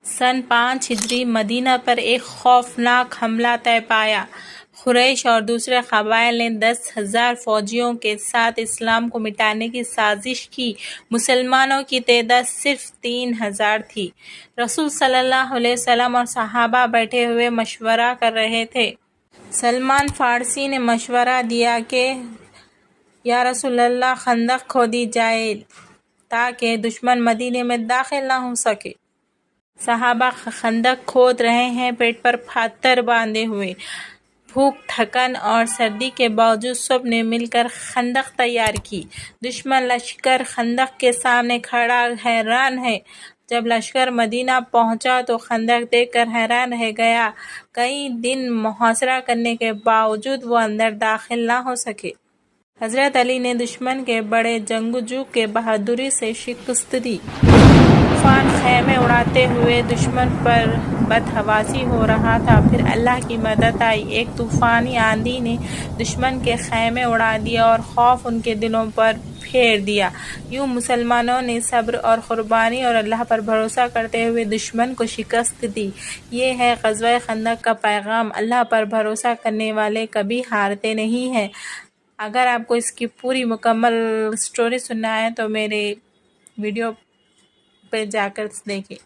سن 5 ہجری مدینہ پر ایک خوفناک حملہ طے پایا۔ قریش اور دوسرے قبائل نے 10,000 فوجیوں کے ساتھ اسلام کو مٹانے کی سازش کی۔ مسلمانوں کی تعداد صرف 3,000 تھی۔ رسول صلی اللہ علیہ وسلم اور صحابہ بیٹھے ہوئے مشورہ کر رہے تھے۔ سلمان فارسی نے مشورہ دیا کہ یا رسول اللہ، خندق کھودی جائے تاکہ دشمن مدینے میں داخل نہ ہو سکے۔ صحابہ خندق کھود رہے ہیں، پیٹ پر پتھر باندھے ہوئے۔ بھوک، تھکن اور سردی کے باوجود سب نے مل کر خندق تیار کی۔ دشمن لشکر خندق کے سامنے کھڑا حیران ہے۔ جب لشکر مدینہ پہنچا تو خندق دیکھ کر حیران رہ گیا۔ کئی دن محاصرہ کرنے کے باوجود وہ اندر داخل نہ ہو سکے۔ حضرت علی نے دشمن کے بڑے جنگجو کی بہادری سے شکست دی۔ طوفان خیمے اڑاتے ہوئے دشمن پر بدحواسی ہو رہا تھا، پھر اللہ کی مدد آئی۔ ایک طوفانی آندھی نے دشمن کے خیمے اڑا دیے اور خوف ان کے دلوں پر پھیر دیا۔ یوں مسلمانوں نے صبر اور قربانی اور اللہ پر بھروسہ کرتے ہوئے دشمن کو شکست دی۔ یہ ہے غزوہ خندق کا پیغام۔ اللہ پر بھروسہ کرنے والے کبھی ہارتے نہیں ہیں۔ اگر آپ کو اس کی پوری مکمل سٹوری سننا ہے تو میرے ویڈیو پہ جا کر دیکھیں۔